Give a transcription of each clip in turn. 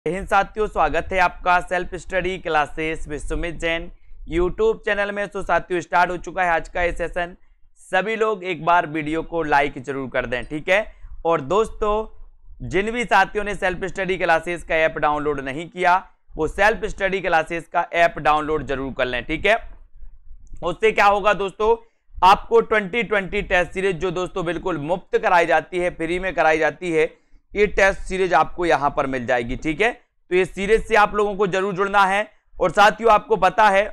हिंद साथियों, स्वागत है आपका self study classes with Sumit Jain YouTube channel में। तो साथियों स्टार्ट हो चुका है आज का ये सेशन। सभी लोग एक बार वीडियो को लाइक जरूर कर दें, ठीक है। और दोस्तों जिन भी साथियों ने सेल्फ स्टडी क्लासेस का ऐप डाउनलोड नहीं किया वो सेल्फ स्टडी क्लासेस का ऐप डाउनलोड जरूर कर लें, ठीक है। उससे क्या होगा दोस्तों, आपको 2020 टेस्ट सीरीज जो दोस्तों बिल्कुल मुफ्त कराई जाती है, फ्री में कराई जाती है, ये टेस्ट सीरीज आपको यहां पर मिल जाएगी, ठीक है। तो ये सीरीज से आप लोगों को जरूर जुड़ना है। और साथियों आपको पता है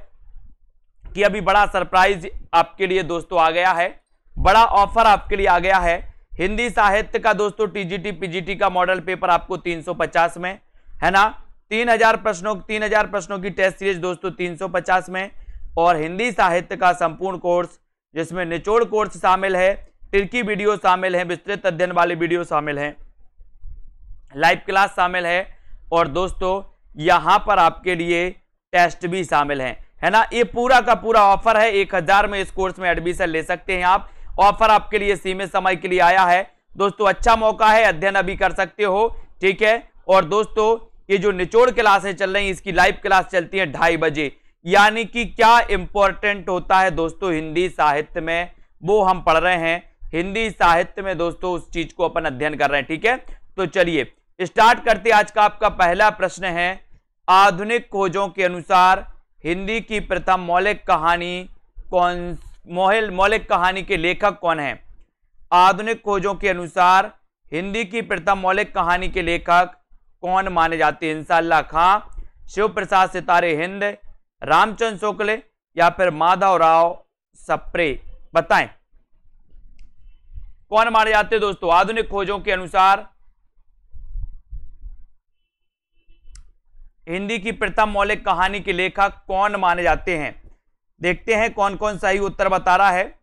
कि अभी बड़ा सरप्राइज आपके लिए दोस्तों आ गया है, बड़ा ऑफर आपके लिए आ गया है। हिंदी साहित्य का दोस्तों टीजीटी पीजीटी का मॉडल पेपर आपको 350 में, है ना। 3000 प्रश्नों की टेस्ट सीरीज दोस्तों 350 में। और हिंदी साहित्य का संपूर्ण कोर्स जिसमें निचोड़ कोर्स शामिल है, तिरकी वीडियो शामिल है, विस्तृत अध्ययन वाली वीडियो शामिल है, लाइव क्लास शामिल है और दोस्तों यहां पर आपके लिए टेस्ट भी शामिल है ना। ये पूरा का पूरा ऑफर है। 1000 में इस कोर्स में एडमिशन ले सकते हैं आप। ऑफर आपके लिए सीमित समय के लिए आया है दोस्तों। अच्छा मौका है, अध्ययन अभी कर सकते हो, ठीक है। और दोस्तों ये जो निचोड़ क्लासें चल रही हैं, इसकी लाइव क्लास चलती है 2:30 बजे। यानी कि क्या इंपॉर्टेंट होता है दोस्तों हिंदी साहित्य में, वो हम पढ़ रहे हैं। हिंदी साहित्य में दोस्तों उस चीज को अपन अध्ययन कर रहे हैं, ठीक है। तो चलिए स्टार्ट करते। आज का आपका पहला प्रश्न है, आधुनिक खोजों के अनुसार हिंदी की प्रथम मौलिक कहानी के लेखक कौन है। आधुनिक खोजों के अनुसार हिंदी की प्रथम मौलिक कहानी के लेखक कौन माने जाते हैं। इंशाअल्लाह खां, शिव प्रसाद सितारे हिंद, रामचंद्र शुक्ल या फिर माधवराव सप्रे। बताएं कौन माने जाते हैं दोस्तों आधुनिक खोजों के अनुसार हिंदी की प्रथम मौलिक कहानी के लेखक कौन माने जाते हैं। देखते हैं कौन कौन सही उत्तर बता रहा है।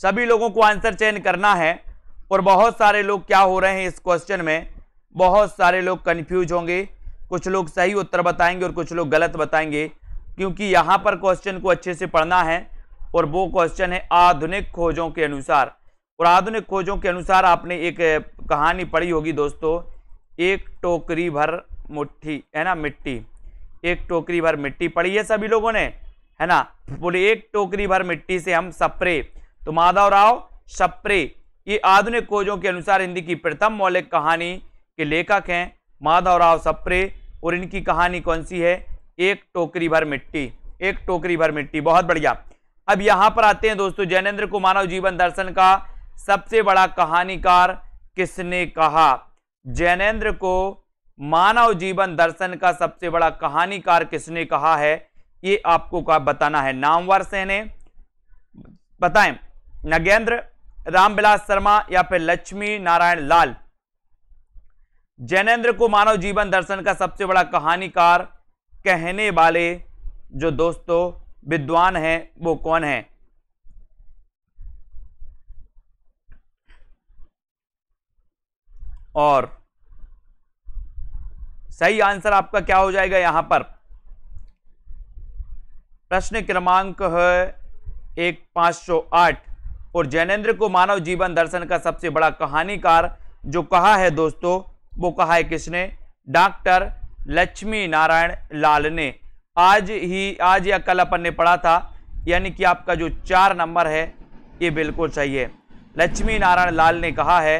सभी लोगों को आंसर चयन करना है और बहुत सारे लोग क्या हो रहे हैं इस क्वेश्चन में, बहुत सारे लोग कंफ्यूज होंगे। कुछ लोग सही उत्तर बताएंगे और कुछ लोग गलत बताएंगे, क्योंकि यहां पर क्वेश्चन को अच्छे से पढ़ना है। और वो क्वेश्चन है आधुनिक खोजों के अनुसार। और आधुनिक खोजों के अनुसार आपने एक कहानी पढ़ी होगी दोस्तों, एक टोकरी भर मुट्ठी, है ना, मिट्टी। एक टोकरी भर मिट्टी पढ़ी है सभी लोगों ने, है ना। बोले एक टोकरी भर मिट्टी से हम सप्रे, तो माधवराव सप्रे ये आधुनिक खोजों के अनुसार हिंदी की प्रथम मौलिक कहानी के लेखक हैं, माधवराव सप्रे। और इनकी कहानी कौन सी है, एक टोकरी भर मिट्टी। एक टोकरी भर मिट्टी, बहुत बढ़िया। अब यहां पर आते हैं दोस्तों, जैनेन्द्र को मानव जीवन दर्शन का सबसे बड़ा कहानीकार किसने कहा। जैनेन्द्र को मानव जीवन दर्शन का सबसे बड़ा कहानीकार किसने कहा है, ये आपको का बताना है। नामवर सेने, बताएं नगेंद्र, रामविलास शर्मा या फिर लक्ष्मी नारायण लाल। जैनेन्द्र को मानव जीवन दर्शन का सबसे बड़ा कहानीकार कहने वाले जो दोस्तों विद्वान हैं वो कौन है। और सही आंसर आपका क्या हो जाएगा यहां पर। प्रश्न क्रमांक है 1508। और जैनेन्द्र को मानव जीवन दर्शन का सबसे बड़ा कहानीकार जो कहा है दोस्तों, वो कहा है किसने, डॉक्टर लक्ष्मी नारायण लाल ने। आज या कल अपन ने पढ़ा था, यानी कि आपका जो 4 नंबर है ये बिल्कुल सही है, लक्ष्मी नारायण लाल ने कहा है।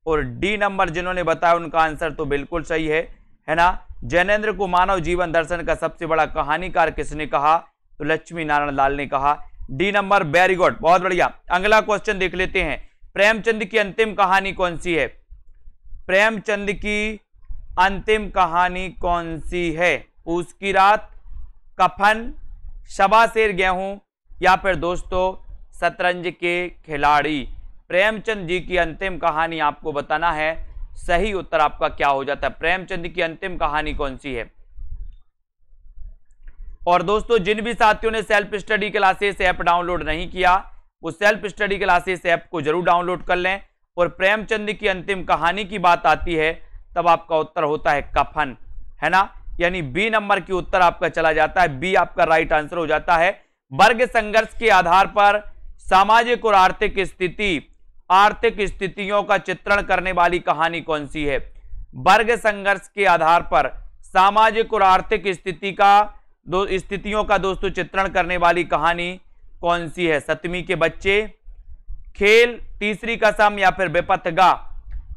और डी नंबर जिन्होंने बताया उनका आंसर तो बिल्कुल सही है ना। जैनेन्द्र को मानव जीवन दर्शन का सबसे बड़ा कहानीकार किसने कहा, तो लक्ष्मी नारायण लाल ने कहा। डी नंबर, वेरी गुड, बहुत बढ़िया। अगला क्वेश्चन देख लेते हैं, प्रेमचंद की अंतिम कहानी कौन सी है। प्रेमचंद की अंतिम कहानी कौन सी है। पूस की रात, कफन, शबाशेर गेहूं या फिर दोस्तों शतरंज के खिलाड़ी। प्रेमचंद जी की अंतिम कहानी आपको बताना है। सही उत्तर आपका क्या हो जाता है, प्रेमचंद की अंतिम कहानी कौन सी है। और दोस्तों जिन भी साथियों ने self study classes app download नहीं किया वो सेल्फ स्टडी क्लासेस ऐप को जरूर डाउनलोड कर लें। और प्रेमचंद की अंतिम कहानी की बात आती है तब आपका उत्तर होता है कफन, है ना। यानी बी नंबर की उत्तर आपका चला जाता है, बी आपका राइट आंसर हो जाता है। वर्ग संघर्ष के आधार पर सामाजिक और आर्थिक स्थिति आर्थिक स्थितियों का चित्रण करने वाली कहानी कौन सी है? वर्ग संघर्ष के आधार पर सामाजिक और आर्थिक स्थितियों का दोस्तों चित्रण करने वाली कहानी कौन सी है? सतवीं के बच्चे, खेल, तीसरी कसम या फिर विपथगा।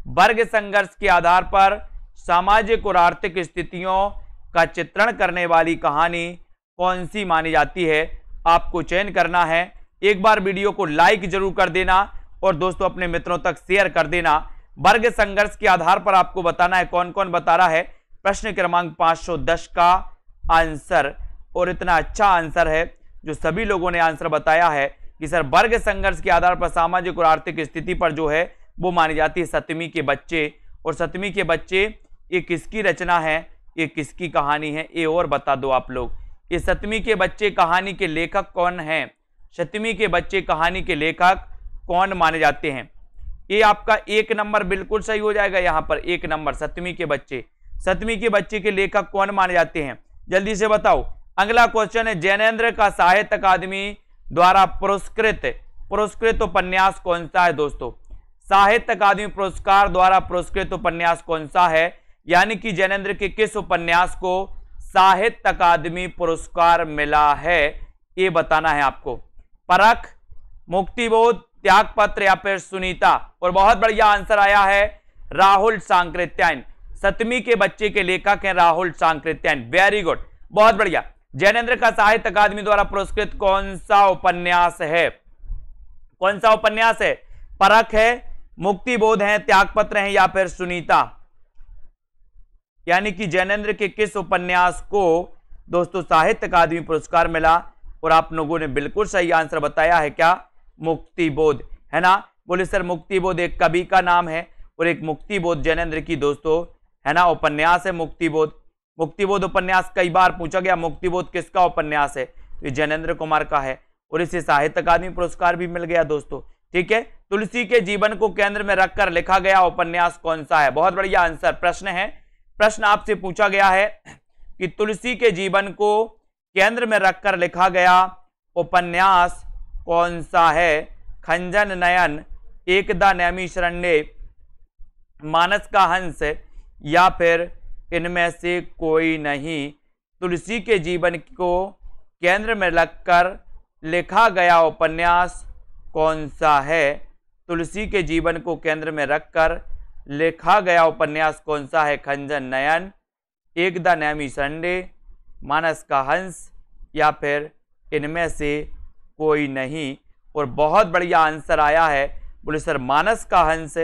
वर्ग संघर्ष के आधार पर सामाजिक और आर्थिक स्थितियों का चित्रण करने वाली कहानी कौन सी मानी जाती है? आपको चयन करना है। एक बार वीडियो को लाइक जरूर कर देना और दोस्तों अपने मित्रों तक शेयर कर देना। वर्ग संघर्ष के आधार पर आपको बताना है कौन कौन बता रहा है प्रश्न क्रमांक 510 का आंसर। और इतना अच्छा आंसर है जो सभी लोगों ने आंसर बताया है कि सर वर्ग संघर्ष के आधार पर सामाजिक और आर्थिक स्थिति पर जो है वो मानी जाती है सतवीं के बच्चे। और सतवीं के बच्चे ये किसकी रचना है, ये किसकी कहानी है, ये और बता दो आप लोग। ये सतवीं के बच्चे कहानी के लेखक कौन हैं? सतवीं के बच्चे कहानी के लेखक कौन माने जाते हैं? ये आपका 1 नंबर बिल्कुल सही हो जाएगा। यहाँ पर 1 नंबर सतवीं के बच्चे। सतवीं के बच्चे के लेखक कौन माने जाते हैं? जल्दी से बताओ। अगला क्वेश्चन है, ज्ञानेंद्र का साहित्य अकादमी द्वारा पुरस्कृत उपन्यास कौन सा है? दोस्तों साहित्य अकादमी पुरस्कार द्वारा पुरस्कृत उपन्यास कौन सा है? यानी कि ज्ञानेंद्र के किस उपन्यास को साहित्य अकादमी पुरस्कार मिला है, ये बताना है आपको। परख, मुक्तिबोध, त्यागपत्र या फिर सुनीता। और बहुत बढ़िया आंसर आया है राहुल सांकृत्यायन। सतवीं के बच्चे के लेखक हैं राहुल सांकृत्यायन। वेरी गुड, बहुत बढ़िया। ज्ञानेंद्र का साहित्य अकादमी द्वारा पुरस्कृत कौन सा उपन्यास है? कौन सा उपन्यास है? परख है, मुक्तिबोध है, त्यागपत्र है या फिर सुनीता। यानी कि ज्ञानेंद्र के किस उपन्यास को दोस्तों साहित्य अकादमी पुरस्कार मिला? और आप लोगों ने बिल्कुल सही आंसर बताया है, क्या? मुक्तिबोध, है ना। बोले सर मुक्तिबोध एक कवि का नाम है और एक मुक्तिबोध ज्ञानेंद्र की दोस्तों है ना उपन्यास है मुक्तिबोध। मुक्तिबोध उपन्यास कई बार पूछा गया, मुक्तिबोध किसका उपन्यास है? तो ज्ञानेंद्र कुमार का है और इसे साहित्य अकादमी पुरस्कार भी मिल गया दोस्तों। ठीक है, तुलसी के जीवन को केंद्र में रखकर लिखा गया उपन्यास कौन सा है? बहुत बढ़िया आंसर। प्रश्न है, प्रश्न आपसे पूछा गया है कि तुलसी के जीवन को केंद्र में रखकर लिखा गया उपन्यास कौन सा है? खंजन नयन, एकदा नैमिषारण्य, मानस का हंस या फिर इनमें से कोई नहीं। तुलसी के जीवन को केंद्र में रखकर लिखा गया उपन्यास कौन सा है? तुलसी के जीवन को केंद्र में रखकर लिखा गया उपन्यास कौन सा है? खंजन नयन, एकदा नैमिषारण्य, मानस का हंस या फिर इनमें से कोई नहीं। और बहुत बढ़िया आंसर आया है, बोले सर मानस का हंस,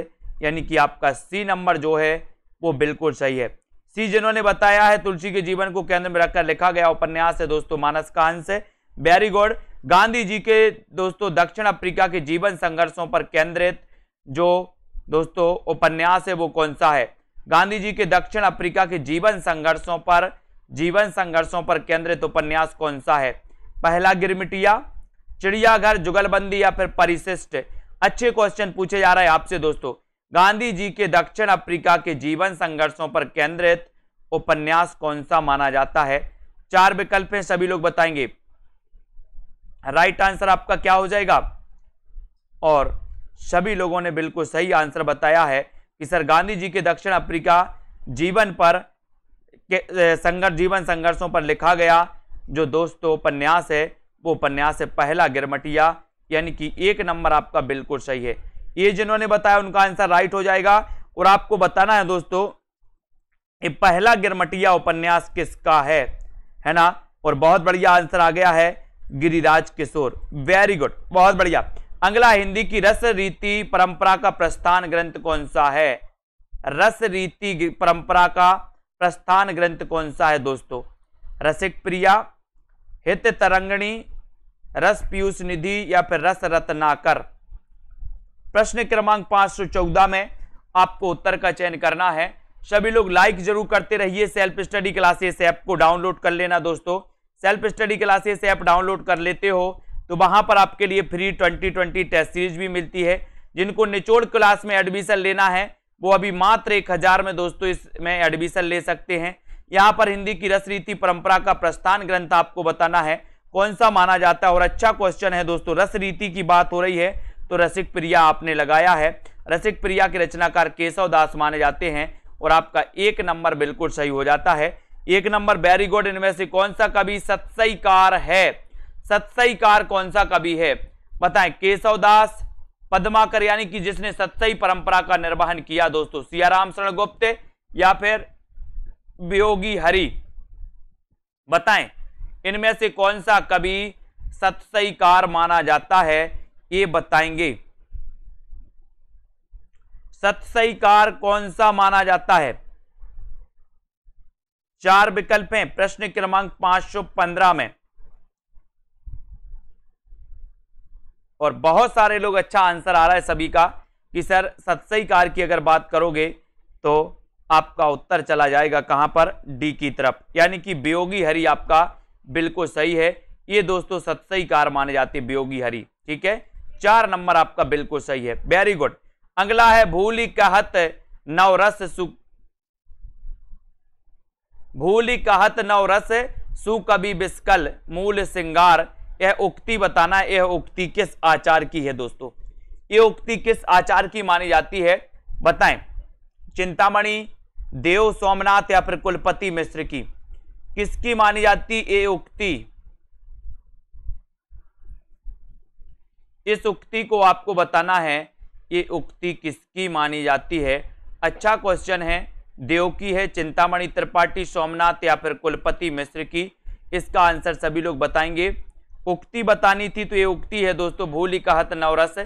यानी कि आपका सी नंबर जो है वो बिल्कुल सही है। सी जिन्होंने बताया है तुलसी के जीवन को केंद्र में रखकर लिखा गया उपन्यास है दोस्तों मानस का हंस। Very good. गांधी जी के दोस्तों दक्षिण अफ्रीका के जीवन संघर्षों पर केंद्रित जो दोस्तों उपन्यास है वो कौन सा है? गांधी जी के दक्षिण अफ्रीका के जीवन संघर्षों पर केंद्रित उपन्यास कौन सा है? पहला गिरमिटिया, चिड़ियाघर, जुगलबंदी या फिर परिशिष्ट। अच्छे क्वेश्चन पूछे जा रहे हैं आपसे दोस्तों। गांधी जी के दक्षिण अफ्रीका के जीवन संघर्षों पर केंद्रित उपन्यास कौन सा माना जाता है? 4 विकल्प हैं, सभी लोग बताएंगे। राइट आंसर आपका क्या हो जाएगा? और सभी लोगों ने बिल्कुल सही आंसर बताया है कि सर गांधी जी के दक्षिण अफ्रीका जीवन संघर्षों पर लिखा गया जो दोस्तों उपन्यास है वो उपन्यास है पहला गिरमिटिया, यानी कि 1 नंबर आपका बिल्कुल सही है। ये जिन्होंने बताया उनका आंसर राइट हो जाएगा। और आपको बताना है दोस्तों ये पहला गिरमिटिया उपन्यास किसका है ना। और बहुत बढ़िया आंसर आ गया है गिरिराज किशोर। वेरी गुड, बहुत बढ़िया। अगला, हिंदी की रस रीति परंपरा का प्रस्थान ग्रंथ कौन सा है? रस रीति परंपरा का प्रस्थान ग्रंथ कौन सा है दोस्तों? रसिक प्रिया, हित तरंगिणी, रस पीयूष निधि या फिर रस रत्नाकर। प्रश्न क्रमांक 514 में आपको उत्तर का चयन करना है। सभी लोग लाइक जरूर करते रहिए। सेल्फ स्टडी क्लासेस ऐप को डाउनलोड कर लेना दोस्तों। Self study classes app download कर लेते हो तो वहां पर आपके लिए फ्री 2020 टेस्ट सीरीज भी मिलती है। जिनको निचोड़ क्लास में एडमिशन लेना है वो अभी मात्र 1000 में दोस्तों इसमें एडमिशन ले सकते हैं। यहाँ पर हिंदी की रस रीति परंपरा का प्रस्थान ग्रंथ आपको बताना है कौन सा माना जाता है। और अच्छा क्वेश्चन है दोस्तों, रस रीति की बात हो रही है तो रसिक प्रिया आपने लगाया है। रसिक प्रिया के रचनाकार केशव दास माने जाते हैं और आपका 1 नंबर बिल्कुल सही हो जाता है। 1 नंबर, वेरी गुड। इनमें से कौन सा कवि सतसईकार है? सतसईकार कौन सा कवि है बताएं? केशव दास, पद्माकर यानी कि जिसने सतसई परंपरा का निर्वहन किया दोस्तों, सियाराम शरण गुप्त या फिर वियोगी हरि, बताएं इनमें से कौन सा कवि सतसईकार माना जाता है, ये बताएंगे। सतसईकार कौन सा माना जाता है? 4 विकल्प हैं प्रश्न क्रमांक 515 में, और बहुत सारे लोग अच्छा आंसर आ रहा है सभी का कि सर सतसईकार की अगर बात करोगे तो आपका उत्तर चला जाएगा कहां पर? डी की तरफ, यानी कि वियोगी हरि आपका बिल्कुल सही है। ये दोस्तों सतसईकार माने जाते वियोगी हरि, ठीक है। 4 नंबर आपका बिल्कुल सही है, वेरी गुड। अगला है भूलि कहत नवरस भूलि कहत नवरस सुकवि बिस्कल मूल सिंगार, यह उक्ति बताना है। यह उक्ति किस आचार्य की है दोस्तों? यह उक्ति किस आचार्य की मानी जाती है बताएं? चिंतामणि, देव सोमनाथ या फिर कुलपति मिश्र की? किसकी मानी जाती ये उक्ति? इस उक्ति को आपको बताना है, ये उक्ति किसकी मानी जाती है। अच्छा क्वेश्चन है। देव की है, चिंतामणि त्रिपाठी, सोमनाथ या फिर कुलपति मिश्र की? इसका आंसर सभी लोग बताएंगे। उक्ति बतानी थी तो ये उक्ति है दोस्तों, भूलि कहत नवरस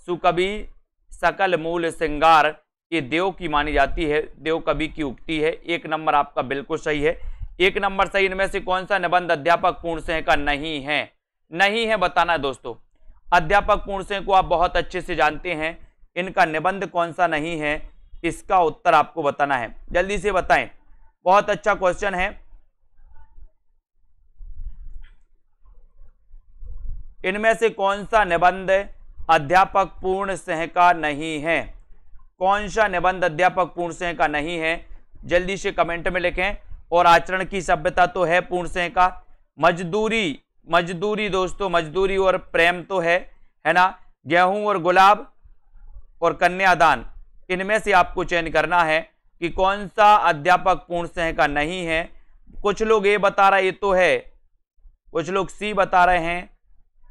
सुकवि सकल मूल सिंगार, ये देव की मानी जाती है, देव कवि की उक्ति है। 1 नंबर आपका बिल्कुल सही है, 1 नंबर सही। इनमें से कौन सा निबंध अध्यापक पूर्णसिंह का नहीं है? नहीं है बताना है दोस्तों। अध्यापक पूर्णसिंह को आप बहुत अच्छे से जानते हैं, इनका निबंध कौन सा नहीं है, इसका उत्तर आपको बताना है, जल्दी से बताएं। बहुत अच्छा क्वेश्चन है। इनमें से कौन सा निबंध अध्यापक पूर्णसिंह का नहीं है? कौन सा निबंध अध्यापक पूर्णसिंह का नहीं है? जल्दी से कमेंट में लिखें। और आचरण की सभ्यता तो है पूर्णसिंह का। मजदूरी दोस्तों, मजदूरी और प्रेम तो है ना। गेहूं और गुलाब और कन्यादान, इनमें से आपको चयन करना है कि कौन सा अध्यापक पूर्णसिंह का नहीं है। कुछ लोग ये बता रहे ये तो है, कुछ लोग सी बता रहे हैं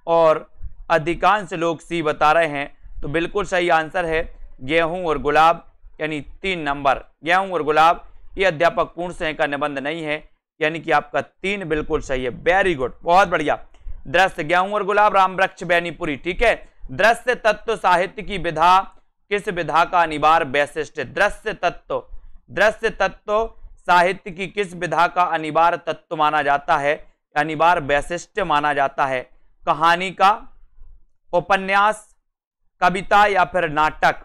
और अधिकांश लोग सी बता रहे हैं, तो बिल्कुल सही आंसर है गेहूं और गुलाब, यानी 3 नंबर। गेहूं और गुलाब ये अध्यापक पूर्णसिंह का निबंध नहीं है, यानी कि आपका 3 बिल्कुल सही है, वेरी गुड, बहुत बढ़िया। दृश्य, गेहूं और गुलाब, राम वृक्ष बैनीपुरी, ठीक है। दृश्य तत्व साहित्य की विधा किस विधा का अनिवार्य वैशिष्ट्य? दृश्य तत्व साहित्य की किस विधा का अनिवार्य तत्व माना जाता है, अनिवार्य वैशिष्ट्य माना जाता है? कहानी का, उपन्यास, कविता या फिर नाटक?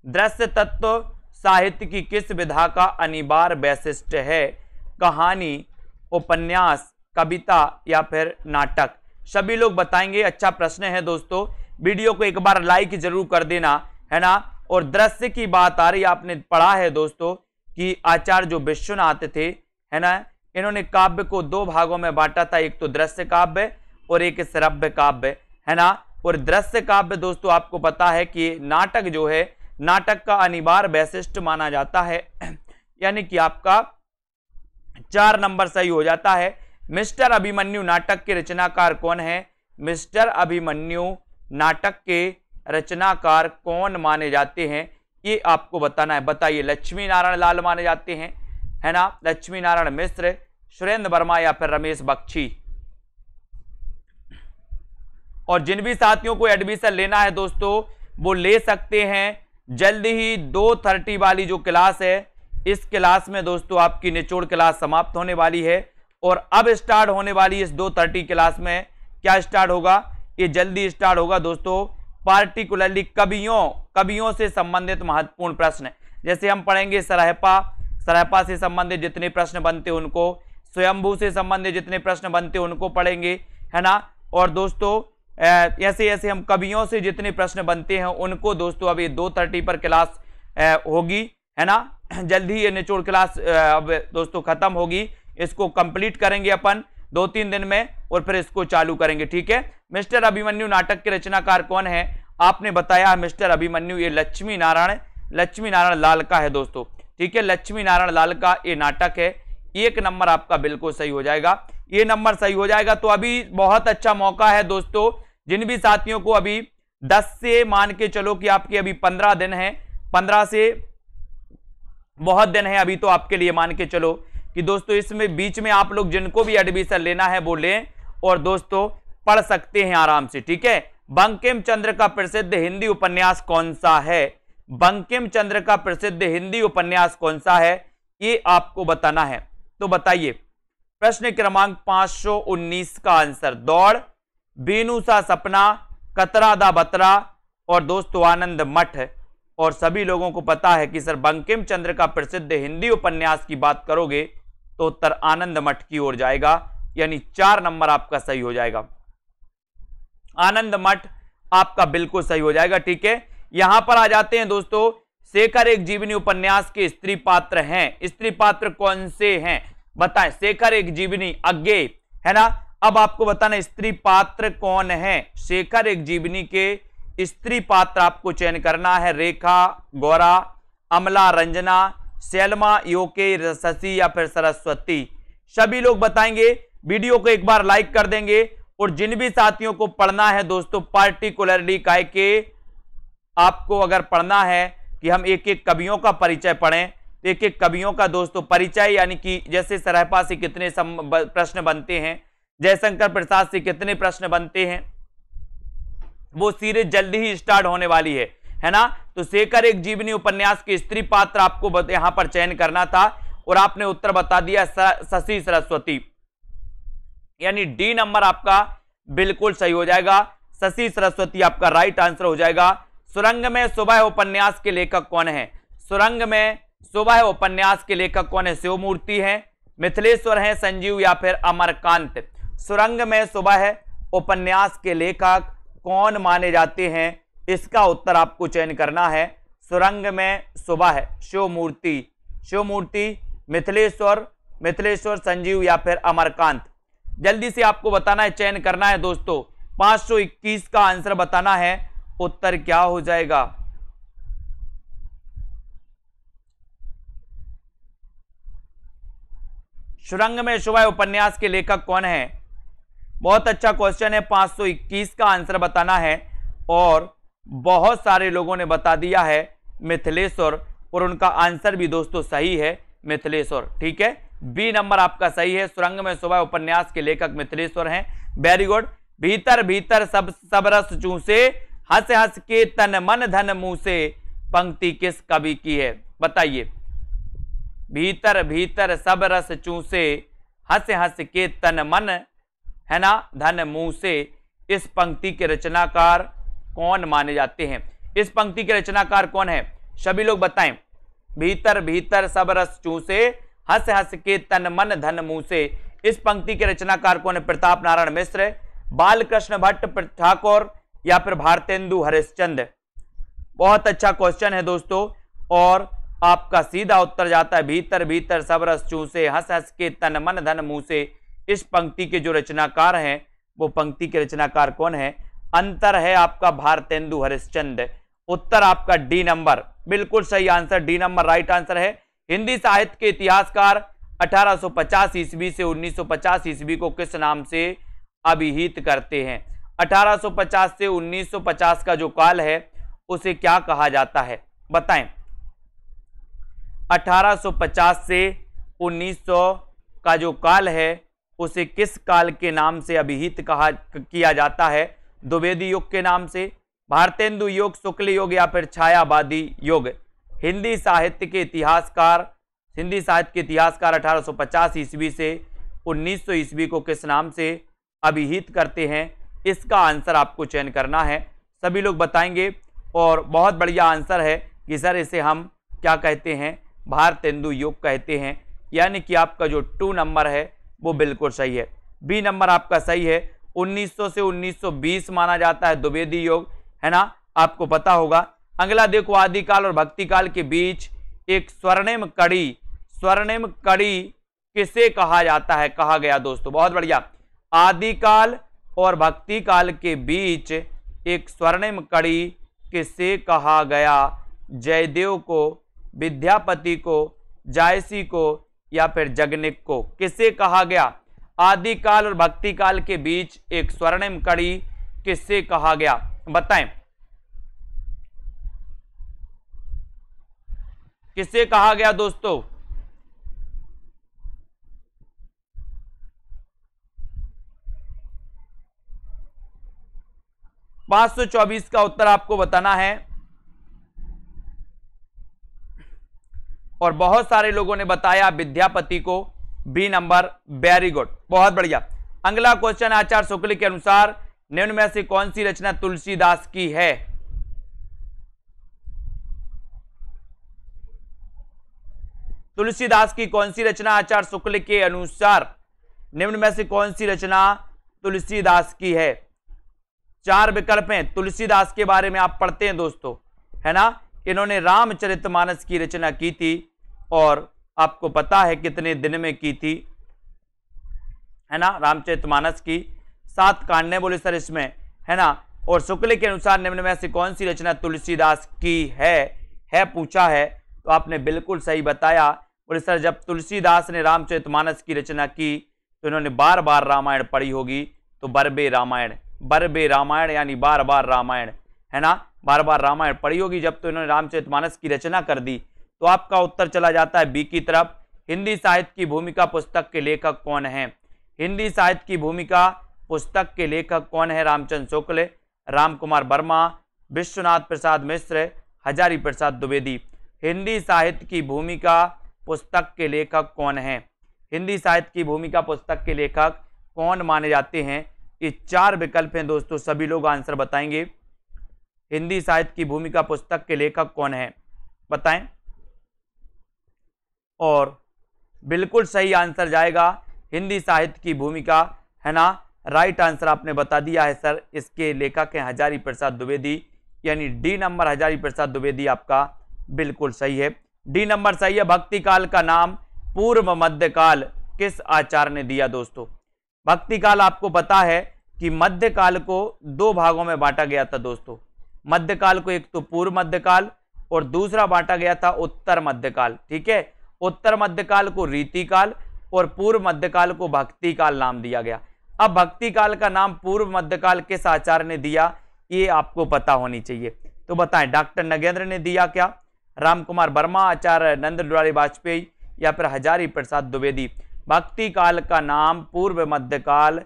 दृश्य तत्व साहित्य की किस विधा का अनिवार्य वैशिष्ट्य है? कहानी, उपन्यास, कविता या फिर नाटक? सभी लोग बताएंगे। अच्छा प्रश्न है दोस्तों, वीडियो को एक बार लाइक जरूर कर देना, है ना। और दृश्य की बात आ रही, आपने पढ़ा है दोस्तों कि आचार्य जो विश्वनाथ थे, है ना, इन्होंने काव्य को 2 भागों में बांटा था, एक तो दृश्य काव्य और एक श्रव्य काव्य, है ना। और दृश्य काव्य दोस्तों आपको पता है कि नाटक जो है, नाटक का अनिवार्य वैशिष्ट्य माना जाता है, यानी कि आपका 4 नंबर सही हो जाता है। मिस्टर अभिमन्यु नाटक के रचनाकार कौन है? मिस्टर अभिमन्यु नाटक के रचनाकार कौन माने जाते हैं, ये आपको बताना है। बताइए, लक्ष्मी नारायण लाल माने जाते हैं, है ना, लक्ष्मी नारायण मिश्र, सुरेंद्र वर्मा या फिर रमेश बख्शी? और जिन भी साथियों को एडमिशन लेना है दोस्तों वो ले सकते हैं। जल्दी ही 2:30 वाली जो क्लास है, इस क्लास में दोस्तों आपकी निचोड़ क्लास समाप्त होने वाली है और अब स्टार्ट होने वाली इस 2:30 क्लास में क्या स्टार्ट होगा? ये जल्दी स्टार्ट होगा दोस्तों, पार्टिकुलरली कवियों से संबंधित महत्वपूर्ण प्रश्न। जैसे हम पढ़ेंगे सरहपा से संबंधित जितने प्रश्न बनते हैं उनको, स्वयंभू से संबंधित जितने प्रश्न बनते हैं उनको पढ़ेंगे, है ना। और दोस्तों ऐसे ऐसे हम कवियों से जितने प्रश्न बनते हैं उनको दोस्तों अभी 2:30 पर क्लास होगी, है ना। जल्दी ये निचोड़ क्लास अब दोस्तों खत्म होगी, इसको कंप्लीट करेंगे अपन। 2-3 दिन में और फिर इसको चालू करेंगे, ठीक है। मिस्टर अभिमन्यु नाटक के रचनाकार कौन है? आपने बताया मिस्टर अभिमन्यु, ये लक्ष्मी नारायण लाल का है दोस्तों, ठीक है। लक्ष्मी नारायण लाल का ये नाटक है। 1 नंबर आपका बिल्कुल सही हो जाएगा, ये नंबर सही हो जाएगा। तो अभी बहुत अच्छा मौका है दोस्तों, जिन भी साथियों को अभी 10 से मान के चलो कि आपके अभी 15 दिन है, 15 से बहुत दिन है अभी, तो आपके लिए मान के चलो कि दोस्तों इसमें बीच में आप लोग जिनको भी एडमिशन लेना है वो लें और दोस्तों पढ़ सकते हैं आराम से, ठीक है। बंकिम चंद्र का प्रसिद्ध हिंदी उपन्यास कौन सा है? बंकिम चंद्र का प्रसिद्ध हिंदी उपन्यास कौन सा है, ये आपको बताना है। तो बताइए, प्रश्न क्रमांक 519 का आंसर दौड़, बीनू सा सपना, कतरा दा बतरा और दोस्तों आनंद मठ। और सभी लोगों को पता है कि सर बंकिम चंद्र का प्रसिद्ध हिंदी उपन्यास की बात करोगे तो उत्तर आनंद मठ की ओर जाएगा, यानी 4 नंबर आपका सही हो जाएगा। आनंद मठ आपका बिल्कुल सही हो जाएगा, ठीक है। यहां पर आ जाते हैं दोस्तों, शेखर एक जीवनी उपन्यास के स्त्री पात्र हैं। स्त्री पात्र कौन से हैं बताएं? शेखर एक जीवनी अज्ञे है ना। अब आपको बताना स्त्री पात्र कौन है। शेखर एक जीवनी के स्त्री पात्र आपको चयन करना है। रेखा, गौरा, अमला, रंजना, सैलमा, योके, शशि या फिर सरस्वती। सभी लोग बताएंगे। वीडियो को एक बार लाइक कर देंगे और जिन भी साथियों को पढ़ना है दोस्तों पार्टिकुलरली काय के आपको अगर पढ़ना है कि हम एक एक कवियों का परिचय पढ़ें, तो एक एक कवियों का दोस्तों परिचय, यानी कि जैसे सरहपा से कितने प्रश्न बनते हैं, जयशंकर प्रसाद से कितने प्रश्न बनते हैं, वो सीरीज जल्दी ही स्टार्ट होने वाली है ना। तो शेखर एक जीवनी उपन्यास के स्त्री पात्र आपको यहां पर चयन करना था और आपने उत्तर बता दिया शशि सरस्वती, यानी डी नंबर आपका बिल्कुल सही हो जाएगा। शशि सरस्वती आपका राइट आंसर हो जाएगा। सुरंग में सुबह उपन्यास के लेखक कौन है? सुरंग में सुबह उपन्यास के लेखक कौन है? शिवमूर्ति है, मिथिलेश्वर है, संजीव या फिर अमरकांत। सुरंग में सुबह उपन्यास के लेखक कौन माने जाते हैं, इसका उत्तर आपको चयन करना है। सुरंग में सुबह शिवमूर्ति, मिथिलेश्वर, संजीव या फिर अमरकांत। जल्दी से आपको बताना है, चयन करना है दोस्तों। 521 का आंसर बताना है, उत्तर क्या हो जाएगा? सुरंग में सुबह उपन्यास के लेखक कौन है? बहुत अच्छा क्वेश्चन है। 521 का आंसर बताना है और बहुत सारे लोगों ने बता दिया है मिथिलेश्वर, और उनका आंसर भी दोस्तों सही है मिथिलेश्वर, ठीक है। बी नंबर आपका सही है। सुरंग में सुबह उपन्यास के लेखक मिथिलेश्वर हैं। Very good. भीतर भीतर सब रस चूसे, हंस हंस के तन मन धन मुंह से, पंक्ति किस कवि की है? बताइए। भीतर भीतर सब रस चूसे, हंस हंस के तन मन है ना धन मुंह से, इस पंक्ति के रचनाकार कौन माने जाते हैं? इस पंक्ति के रचनाकार कौन है? सभी लोग बताएं। भीतर भीतर सब रस चूसे, हंस हंस के तन मन धन मुंह से, इस पंक्ति के रचनाकार कौन है? प्रताप नारायण मिश्र, बालकृष्ण भट्ट ठाकुर या फिर भारतेंदु हरिश्चंद्र। बहुत अच्छा क्वेश्चन है दोस्तों और आपका सीधा उत्तर जाता है भीतर भीतर सब रस चूसे, हंस हंस के तन मन धन मुंह से। इस पंक्ति के जो रचनाकार हैं वो पंक्ति के रचनाकार कौन है? अंतर है आपका भारतेंदु हरिश्चंद्र। उत्तर आपका डी नंबर बिल्कुल सही answer, D number right answer है। हिंदी साहित्य के इतिहासकार 1850 ईस्वी से 1950 ईस्वी को किस नाम से अभिहित करते हैं? 1850 से 1950 का जो काल है उसे क्या कहा जाता है? बताएं। 1850 से 1900 का जो काल है उसे किस काल के नाम से अभिहित किया जाता है? द्विवेदी युग के नाम से, भारतेंदु युग, शुक्ल युग या फिर छायावादी युग। हिंदी साहित्य के इतिहासकार 1850 ईस्वी से 1900 ईस्वी को किस नाम से अभिहित करते हैं? इसका आंसर आपको चयन करना है। सभी लोग बताएंगे और बहुत बढ़िया आंसर है कि सर इसे हम क्या कहते हैं? भारतेंदु युग कहते हैं, यानी कि आपका जो 2 नंबर है वो बिल्कुल सही है। बी नंबर आपका सही है। 1900 से 1920 माना जाता है द्विवेदी युग, है ना, आपको पता होगा। अगला देखो, आदिकाल और भक्तिकाल के बीच एक स्वर्णिम कड़ी किसे कहा जाता है, कहा गया दोस्तों। बहुत बढ़िया। आदिकाल और भक्ति काल के बीच एक स्वर्णिम कड़ी किसे कहा गया? जयदेव को, विद्यापति को, जायसी को या फिर जगनिक को? किसे कहा गया? आदिकाल और भक्ति काल के बीच एक स्वर्णिम कड़ी किसे कहा गया? बताएं, किसे कहा गया दोस्तों? पांच 524 का उत्तर आपको बताना है और बहुत सारे लोगों ने बताया विद्यापति को, बी नंबर। वेरी गुड, बहुत बढ़िया। अगला क्वेश्चन, आचार्य शुक्ल के अनुसार निम्न में से कौन सी रचना तुलसीदास की है? तुलसीदास की कौन सी रचना आचार्य शुक्ल के अनुसार निम्न में से कौन सी रचना तुलसीदास की है? चार विकल्प हैं। तुलसीदास के बारे में आप पढ़ते हैं दोस्तों, है ना। इन्होंने रामचरितमानस की रचना की थी और आपको पता है कितने दिन में की थी, है ना। रामचरितमानस की 7 कांडें बोले सर इसमें, है ना। और शुक्ल के अनुसार निम्न में से कौन सी रचना तुलसीदास की है पूछा है, तो आपने बिल्कुल सही बताया। बोले सर जब तुलसीदास ने रामचरितमानस की रचना की तो इन्होंने बार बार रामायण पढ़ी होगी, तो बरबे रामायण यानी बार बार रामायण, है ना। बार बार रामायण पढ़ी होगी जब तो इन्होंने रामचरितमानस की रचना कर दी। तो आपका उत्तर चला जाता है बी की तरफ। हिंदी साहित्य की भूमिका पुस्तक के लेखक कौन है? हिंदी साहित्य की भूमिका पुस्तक के लेखक कौन है? रामचंद्र शुक्ल, रामकुमार वर्मा, विश्वनाथ प्रसाद मिश्र, हजारी प्रसाद द्विवेदी। हिंदी साहित्य की भूमिका पुस्तक के लेखक कौन है? हिंदी साहित्य की भूमिका पुस्तक के लेखक कौन माने जाते हैं? ये 4 विकल्प हैं दोस्तों, सभी लोग आंसर बताएंगे। हिंदी साहित्य की भूमिका पुस्तक के लेखक कौन है, बताएं। और बिल्कुल सही आंसर जाएगा हिंदी साहित्य की भूमिका, है ना। राइट आंसर आपने बता दिया है सर, इसके लेखक हैं हजारी प्रसाद द्विवेदी, यानी डी नंबर हजारी प्रसाद द्विवेदी आपका बिल्कुल सही है। डी नंबर सही है। भक्ति काल का नाम पूर्व मध्यकाल किस आचार्य ने दिया दोस्तों? भक्ति काल आपको पता है कि मध्यकाल को 2 भागों में बांटा गया था दोस्तों। मध्यकाल को एक तो पूर्व मध्यकाल और दूसरा बांटा गया था उत्तर मध्यकाल, ठीक है। उत्तर मध्यकाल को रीतिकाल और पूर्व मध्यकाल को भक्ति काल नाम दिया गया। अब भक्ति काल का नाम पूर्व मध्यकाल किस आचार्य ने दिया, ये आपको पता होनी चाहिए। तो बताएं, डॉक्टर नगेंद्र ने दिया क्या, रामकुमार वर्मा, आचार्य नंद दुलारी वाजपेयी या फिर हजारी प्रसाद द्विवेदी? भक्ति काल का नाम पूर्व मध्यकाल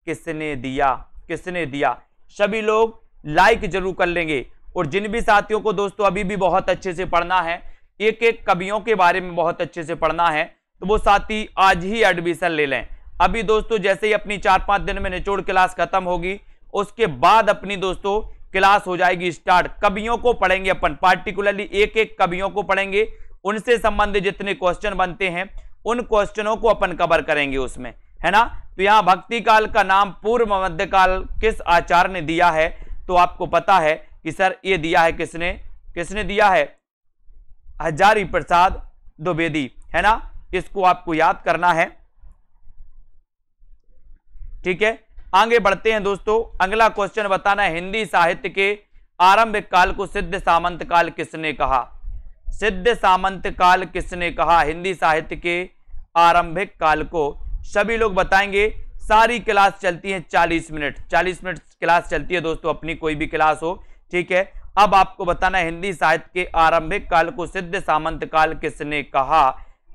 किसने दिया? किसने दिया? सभी लोग लाइक जरूर कर लेंगे। और जिन भी साथियों को दोस्तों अभी भी बहुत अच्छे से पढ़ना है, एक एक कवियों के बारे में बहुत अच्छे से पढ़ना है, तो वो साथी आज ही एडमिशन ले लें। अभी दोस्तों जैसे ही अपनी 4-5 दिन में निचोड़ क्लास खत्म होगी, उसके बाद अपनी दोस्तों क्लास हो जाएगी स्टार्ट। कवियों को पढ़ेंगे अपन, पार्टिकुलरली एक एक कवियों को पढ़ेंगे, उनसे संबंधित जितने क्वेश्चन बनते हैं उन क्वेश्चनों को अपन कवर करेंगे उसमें, है ना। तो यहां भक्ति काल का नाम पूर्व मध्यकाल किस आचार्य ने दिया है, तो आपको पता है कि सर ये दिया है किसने? किसने दिया है? हजारी प्रसाद द्विवेदी, है ना। इसको आपको याद करना है, ठीक है। आगे बढ़ते हैं दोस्तों। अगला क्वेश्चन बताना है, हिंदी साहित्य के आरंभिक काल को सिद्ध सामंत काल किसने कहा? सिद्ध सामंत काल किसने कहा? हिंदी साहित्य के आरंभिक काल को सभी लोग बताएंगे। सारी क्लास चलती है 40 मिनट, 40 मिनट क्लास चलती है दोस्तों, अपनी कोई भी क्लास हो, ठीक है। अब आपको बताना है हिंदी साहित्य के आरंभिक काल को सिद्ध सामंत काल किसने कहा?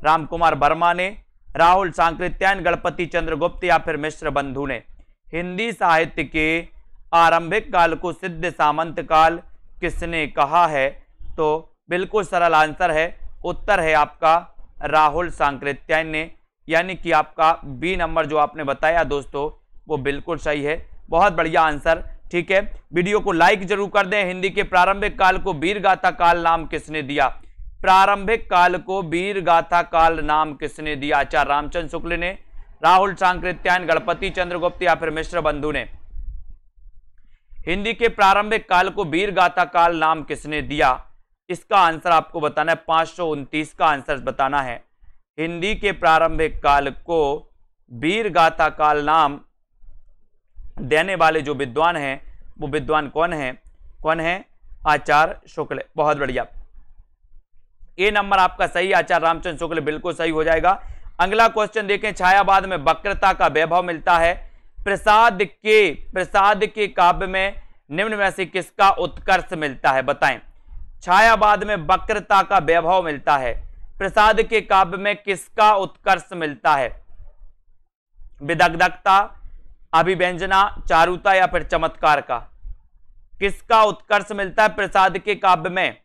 रामकुमार वर्मा ने, राहुल सांकृत्यायन, गणपति चंद्र गुप्त या फिर मिश्र बंधु ने? हिंदी साहित्य के आरंभिक काल को सिद्ध सामंत काल किसने कहा है? तो बिल्कुल सरल आंसर है, उत्तर है आपका राहुल सांकृत्यायन ने, यानी कि आपका बी नंबर जो आपने बताया दोस्तों वो बिल्कुल सही है। बहुत बढ़िया आंसर, ठीक है। वीडियो को लाइक जरूर कर दें। हिंदी के प्रारंभिक काल को वीरगाथा काल नाम किसने दिया? प्रारंभिक काल को वीरगाथा काल नाम किसने दिया? आचार्य रामचंद्र शुक्ल ने, राहुल सांकृत्यायन, गणपति चंद्रगुप्त या फिर मिश्र बंधु ने? हिंदी के प्रारंभिक काल को वीरगाथा काल नाम किसने दिया? इसका आंसर आपको बताना है, 529 का आंसर बताना है। हिंदी के प्रारंभिक काल को वीर गाथा काल नाम देने वाले जो विद्वान हैं वो विद्वान कौन है? आचार्य शुक्ल। बहुत बढ़िया, ए नंबर आपका सही, आचार्य रामचंद्र शुक्ल बिल्कुल सही हो जाएगा। अगला क्वेश्चन देखें, छायावाद में वक्रता का वैभव मिलता है। प्रसाद के काव्य में निम्न में से किसका उत्कर्ष मिलता है? बताएं। छायावाद में वक्रता का वैभव मिलता है, प्रसाद के काव्य में किसका उत्कर्ष मिलता है? विदग्धता, अभिव्यंजना, चारुता या फिर चमत्कार का? किसका उत्कर्ष मिलता है प्रसाद के काव्य में?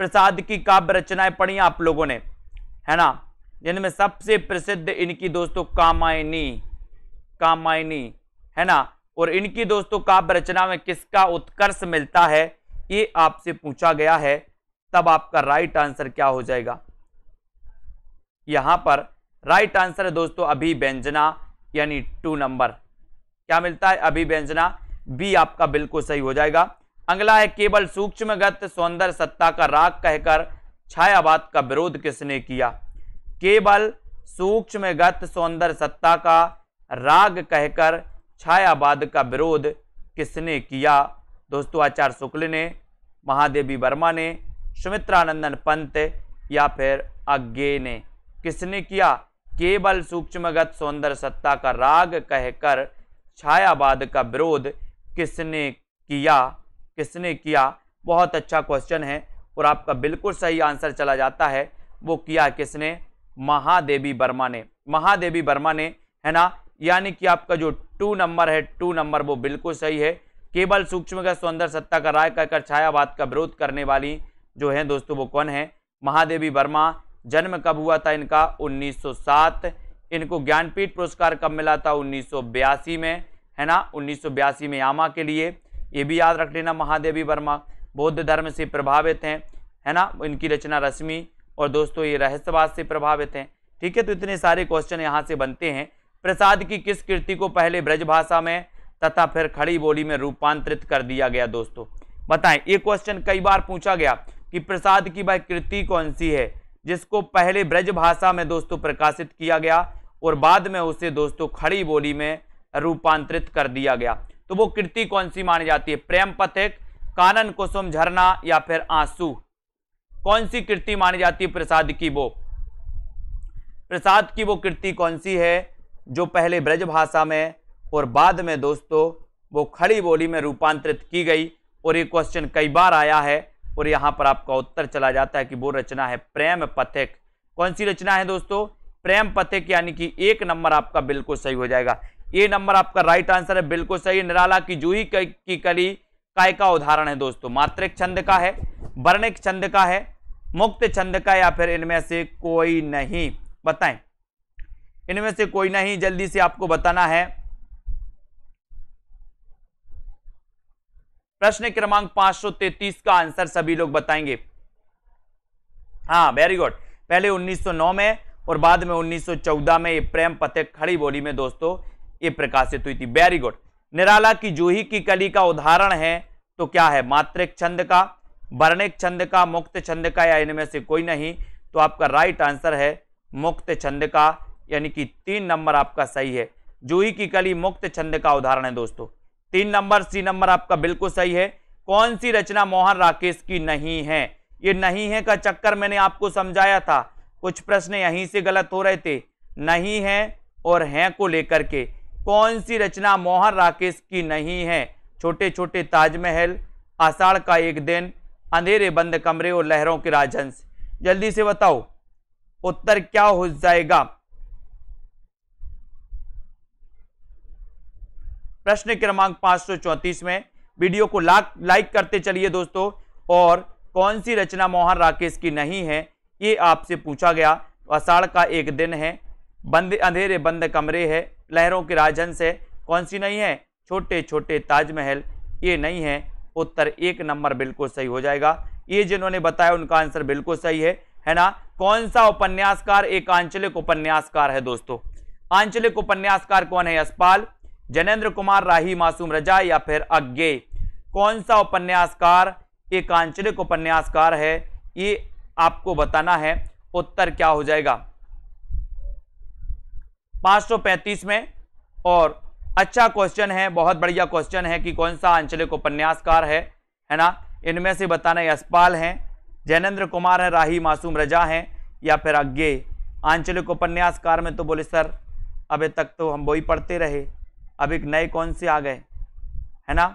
प्रसाद की काव्य रचनाएं पढ़ी आप लोगों ने, है ना, जिनमें सबसे प्रसिद्ध इनकी दोस्तों कामायनी है ना। और इनकी दोस्तों काव्य रचना में किसका उत्कर्ष मिलता है, ये आपसे पूछा गया है। तब आपका राइट आंसर क्या हो जाएगा? यहां पर राइट आंसर है दोस्तों अभिव्यंजना, यानी 2 नंबर। क्या मिलता है? अभिव्यंजना, बी आपका बिल्कुल सही हो जाएगा। अगला है, केवल सूक्ष्मगत सौंदर्य सत्ता का राग कहकर छायावाद का विरोध किसने किया? केवल सूक्ष्मगत सौंदर्य सत्ता का राग कहकर छायावाद का विरोध किसने किया? दोस्तों आचार्य शुक्ल ने, महादेवी वर्मा ने, सुमित्रानंदन पंत या फिर अज्ञे ने? किसने किया? केवल सूक्ष्मगत सौंदर्य सत्ता का राग कहकर छायावाद का विरोध किसने किया? बहुत अच्छा क्वेश्चन है और आपका बिल्कुल सही आंसर चला जाता है। वो किया किसने? महादेवी वर्मा ने, है ना। यानी कि आपका जो 2 नंबर है, 2 नंबर वो बिल्कुल सही है। केवल सूक्ष्मगत सौंदर्य सत्ता का राग कहकर छायावाद का विरोध करने वाली जो है दोस्तों वो कौन है? महादेवी वर्मा। जन्म कब हुआ था इनका? 1907। इनको ज्ञानपीठ पुरस्कार कब मिला था? 1982 में, है ना, 1982 में यामा के लिए। ये भी याद रख लेना। महादेवी वर्मा बौद्ध धर्म से प्रभावित हैं, है ना। इनकी रचना रश्मि और दोस्तों ये रहस्यवाद से प्रभावित हैं। ठीक है, तो इतने सारे क्वेश्चन यहाँ से बनते हैं। प्रसाद की किस कृति को पहले ब्रजभाषा में तथा फिर खड़ी बोली में रूपांतरित कर दिया गया? दोस्तों बताएं। ये क्वेश्चन कई बार पूछा गया कि प्रसाद की वह कृति कौन सी है जिसको पहले ब्रजभाषा में दोस्तों प्रकाशित किया गया और बाद में उसे दोस्तों खड़ी बोली में रूपांतरित कर दिया गया? तो वो कृति कौन सी मानी जाती है? प्रेम पथिक, कानन कुसुम, झरना या फिर आंसू? कौन सी कृति मानी जाती है प्रसाद की? प्रसाद की वो कृति कौन सी है जो पहले ब्रजभाषा में और बाद में दोस्तों वो खड़ी बोली में रूपांतरित की गई? और ये क्वेश्चन कई बार आया है और यहां पर आपका उत्तर चला जाता है कि वो रचना है प्रेम पथिक। कौन सी रचना है दोस्तों? प्रेम पथिक, यानी कि 1 नंबर आपका बिल्कुल सही हो जाएगा। ये नंबर आपका राइट आंसर है, बिल्कुल सही। निराला की जूही की कली काय का उदाहरण है दोस्तों? मात्रिक छंद का है, वर्णिक छंद का है, मुक्त छंद का, या फिर इनमें से कोई नहीं? बताएं। इनमें से कोई नहीं, जल्दी से आपको बताना है। प्रश्न क्रमांक 533 का आंसर सभी लोग बताएंगे। हाँ, वेरी गुड। पहले 1909 में और बाद में 1914 में ये प्रेम पथिक खड़ी बोली में दोस्तों ये प्रकाशित हुई थी। Very good. निराला की जूही की कली का उदाहरण है तो क्या है? मात्रिक छंद का, वर्णिक छंद का, मुक्त छंद का, या इनमें से कोई नहीं? तो आपका राइट आंसर है मुक्त छंद का, यानी कि 3 नंबर आपका सही है। जूही की कली मुक्त छंद का उदाहरण है दोस्तों। 3 नंबर, सी नंबर आपका बिल्कुल सही है। कौन सी रचना मोहन राकेश की नहीं है? ये नहीं है का चक्कर मैंने आपको समझाया था, कुछ प्रश्न यहीं से गलत हो रहे थे। नहीं है और हैं को लेकर के कौन सी रचना मोहन राकेश की नहीं है? छोटे छोटे ताजमहल, आषाढ़ का एक दिन, अंधेरे बंद कमरे और लहरों के राजहंस? जल्दी से बताओ उत्तर क्या हो जाएगा। प्रश्न क्रमांक 534 में वीडियो को लाइक करते चलिए दोस्तों। और कौन सी रचना मोहन राकेश की नहीं है ये आपसे पूछा गया। आषाढ़ का एक दिन है, अंधेरे बंद कमरे है, लहरों के राजहंस है। कौन सी नहीं है? छोटे छोटे ताजमहल, ये नहीं है। उत्तर 1 नंबर बिल्कुल सही हो जाएगा। ये जिन्होंने बताया उनका आंसर बिल्कुल सही है ना। कौन सा उपन्यासकार एक आंचलिक उपन्यासकार है दोस्तों? आंचलिक उपन्यासकार कौन है? यशपाल, जनेन्द्र कुमार, राही, मासूम रजा या फिर अज्ञे? कौन सा उपन्यासकार एक आंचलिक उपन्यासकार है ये आपको बताना है। उत्तर क्या हो जाएगा? 535 में। और अच्छा क्वेश्चन है, बहुत बढ़िया क्वेश्चन है कि कौन सा आंचलिक उपन्यासकार है ना। इनमें से बताना यशपाल हैं, जैनेन्द्र कुमार है, राही मासूम रजा हैं, या फिर अज्ञेय। आंचलिक उपन्यासकार में तो बोले सर अभी तक तो हम वही पढ़ते रहे, अब एक नए कौन से आ गए, है ना।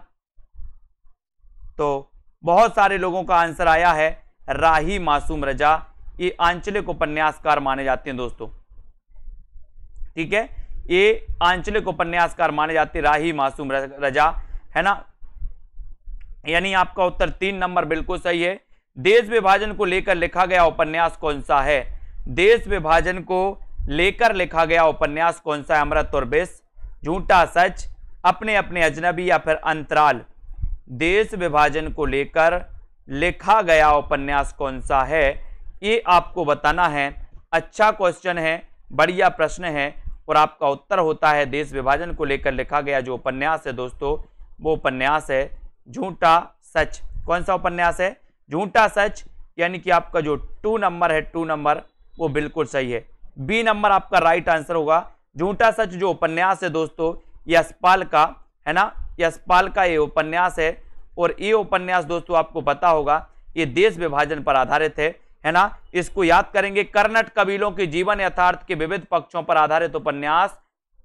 तो बहुत सारे लोगों का आंसर आया है राही मासूम रजा, ये आंचलिक उपन्यासकार माने जाते हैं दोस्तों। ठीक है, ये आंचलिक उपन्यासकार माने जाते राही मासूम रजा, है ना। यानी आपका उत्तर 3 नंबर बिल्कुल सही है। देश विभाजन को लेकर लिखा गया उपन्यास कौन सा है? देश विभाजन को लेकर लिखा गया उपन्यास कौन सा है? अमृत और विष, झूठा सच, अपने अपने अजनबी, या फिर अंतराल। देश विभाजन को लेकर लिखा गया उपन्यास कौन सा है, ये आपको बताना है। अच्छा क्वेश्चन है, बढ़िया प्रश्न है, और आपका उत्तर होता है देश विभाजन को लेकर लिखा गया जो उपन्यास है दोस्तों, वो उपन्यास है झूठा सच। कौन सा उपन्यास है? झूठा सच। यानी कि आपका जो 2 नंबर है, 2 नंबर वो बिल्कुल सही है। बी नंबर आपका राइट आंसर होगा। झूठा सच जो उपन्यास है दोस्तों, यशपाल का, है ना, यशपाल का ये उपन्यास है। और ये उपन्यास दोस्तों आपको पता होगा ये देश विभाजन पर आधारित है ना। इसको याद करेंगे, कर्नाटक कबीलों के जीवन यथार्थ के विविध पक्षों पर आधारित उपन्यास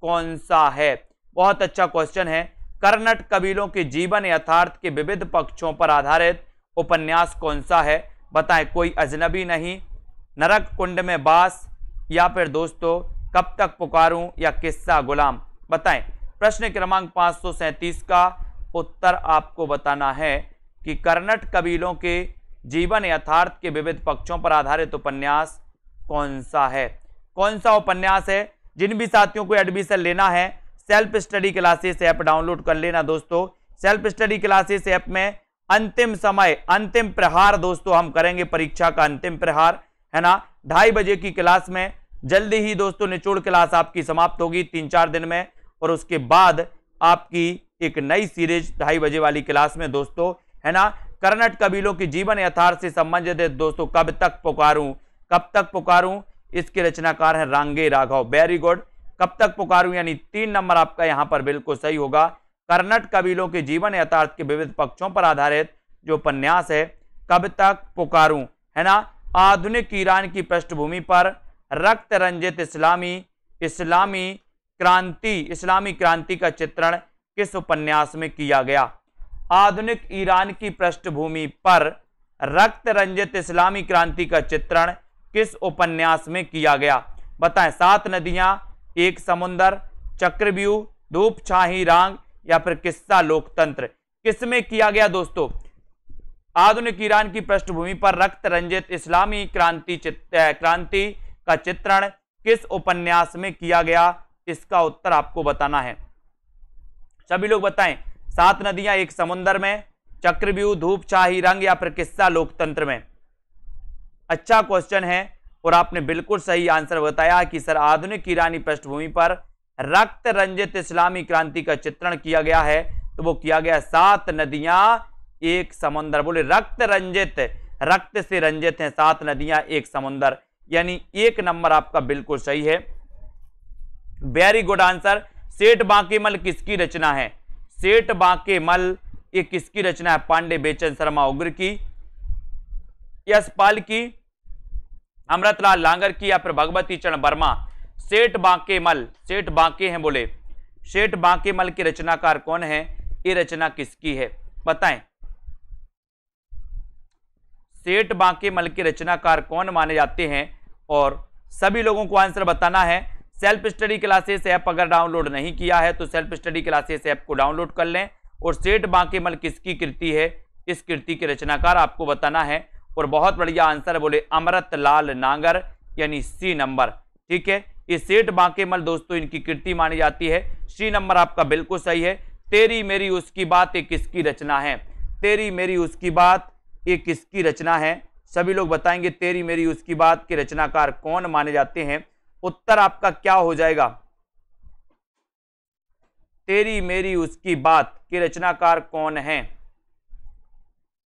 कौन सा है? बहुत अच्छा क्वेश्चन है। कर्नाटक कबीलों के जीवन यथार्थ के विविध पक्षों पर आधारित उपन्यास कौन सा है? बताएं। कोई अजनबी नहीं, नरक कुंड में बास, या फिर दोस्तों कब तक पुकारूं, या किस्सा गुलाम। बताएं। प्रश्न क्रमांक 537 का उत्तर आपको बताना है कि कर्नाटक कबीलों के जीवन यथार्थ के विविध पक्षों पर आधारित उपन्यास कौन सा है? कौन सा उपन्यास है? जिन भी साथियों को एडमिशन लेना है, self study classes app download कर लेना दोस्तों। सेल्फ स्टडी क्लासेस ऐप में अंतिम समय, अंतिम प्रहार दोस्तों हम करेंगे, परीक्षा का अंतिम प्रहार, है ना। 2:30 बजे की क्लास में जल्दी ही दोस्तों निचोड़ क्लास आपकी समाप्त होगी 3-4 दिन में, और उसके बाद आपकी एक नई सीरीज 2:30 बजे वाली क्लास में दोस्तों, है ना। कर्नाटक कबीलों की जीवन यथार्थ से संबंधित है दोस्तों, कब तक पुकारूं, कब तक पुकारूं। इसके रचनाकार हैं रांगे राघव। वेरी गुड, कब तक पुकारूं, यानी 3 नंबर आपका यहां पर बिल्कुल सही होगा। कर्नाटक कबीलों के जीवन यथार्थ के विविध पक्षों पर आधारित जो उपन्यास है कब तक पुकारूं, है ना। आधुनिक ईरान की पृष्ठभूमि पर रक्त रंजित इस्लामी क्रांति का चित्रण किस उपन्यास में किया गया? आधुनिक ईरान की पृष्ठभूमि पर रक्त रंजित इस्लामी क्रांति का चित्रण किस उपन्यास में किया गया? बताएं। 7 नदियां, एक समुंदर, चक्रव्यूह, धूप छाही रांग, या फिर किस्सा लोकतंत्र। किसमें किया गया दोस्तों? आधुनिक ईरान की पृष्ठभूमि पर रक्त रंजित इस्लामी क्रांति का चित्रण किस उपन्यास में किया गया? इसका उत्तर आपको बताना है। सभी लोग बताएं। 7 नदियां, एक समुंदर में, चक्रव्यूह, धूप छाही रंग, या फिर किस्सा लोकतंत्र में। अच्छा क्वेश्चन है, और आपने बिल्कुल सही आंसर बताया कि सर आधुनिक ईरानी पृष्ठभूमि पर रक्त रंजित इस्लामी क्रांति का चित्रण किया गया है, तो वो किया गया 7 नदियां एक समुंदर। बोले रक्त रंजित, रक्त से रंजित है 7 नदियां एक समुंदर, यानी 1 नंबर आपका बिल्कुल सही है। Very good answer. सेठ बांकेमल किसकी रचना है? सेठ बांकेमल ये किसकी रचना है? पांडे बेचन शर्मा उग्र की, यशपाल की, अमृतलाल लांगर की, या फिर भगवती चरण वर्मा। सेठ बांकेमल, सेठ बांके हैं बोले, सेठ बांकेमल के रचनाकार कौन है? ये रचना किसकी है? बताएं। सेठ बांकेमल के रचनाकार कौन माने जाते हैं? और सभी लोगों को आंसर बताना है। सेल्फ स्टडी क्लासेस ऐप अगर डाउनलोड नहीं किया है तो सेल्फ स्टडी क्लासेस ऐप को डाउनलोड कर लें। और सेठ बांकेमल किसकी कृति है? इस कृति के रचनाकार आपको बताना है। और बहुत बढ़िया आंसर बोले अमृतलाल नांगर, यानी सी नंबर। ठीक है, ये सेठ बांकेमल दोस्तों इनकी कृति मानी जाती है। सी नंबर आपका बिल्कुल सही है। तेरी मेरी उसकी बात ये किसकी रचना है? तेरी मेरी उसकी बात ये किसकी रचना है? सभी लोग बताएंगे तेरी मेरी उसकी बात के रचनाकार कौन माने जाते हैं। उत्तर आपका क्या हो जाएगा? तेरी मेरी उसकी बात के रचनाकार कौन है?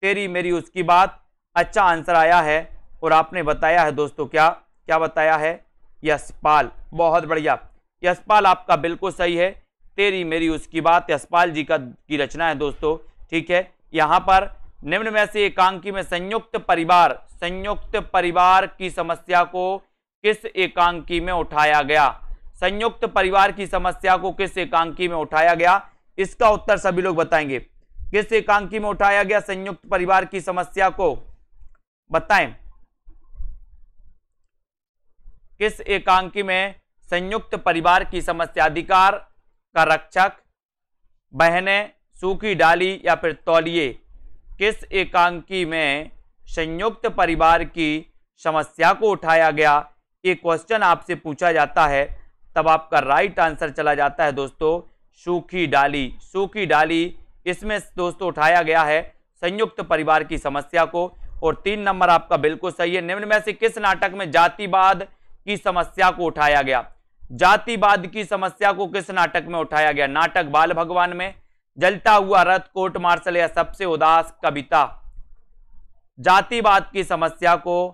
तेरी मेरी उसकी बात। अच्छा आंसर आया है, और आपने बताया है दोस्तों क्या क्या बताया है? यशपाल। बहुत बढ़िया। यशपाल आपका बिल्कुल सही है। तेरी मेरी उसकी बात यशपाल जी की रचना है दोस्तों, ठीक है। यहाँ पर निम्न में से एकांकी में संयुक्त परिवार की समस्या को किस एकांकी में उठाया गया? संयुक्त परिवार की समस्या को किस एकांकी में उठाया गया? इसका उत्तर सभी लोग बताएंगे। किस एकांकी में उठाया गया संयुक्त परिवार की समस्या को? बताएं, किस एकांकी में संयुक्त परिवार की समस्या? अधिकार का रक्षक, बहनें, सूखी डाली या फिर तौलिए? किस एकांकी में संयुक्त परिवार की समस्या को उठाया गया? ये क्वेश्चन आपसे पूछा जाता है, तब आपका राइट आंसर चला जाता है दोस्तों सूखी डाली। सूखी डाली इसमें दोस्तों उठाया गया है संयुक्त परिवार की समस्या को। और 3 नंबर आपका बिल्कुल सही है। निम्न में से किस नाटक में जातिवाद की समस्या को उठाया गया? जातिवाद की समस्या को किस नाटक में उठाया गया? नाटक बाल भगवान में, जलता हुआ रथ, कोर्ट मार्शल या सबसे उदास कविता? जातिवाद की समस्या को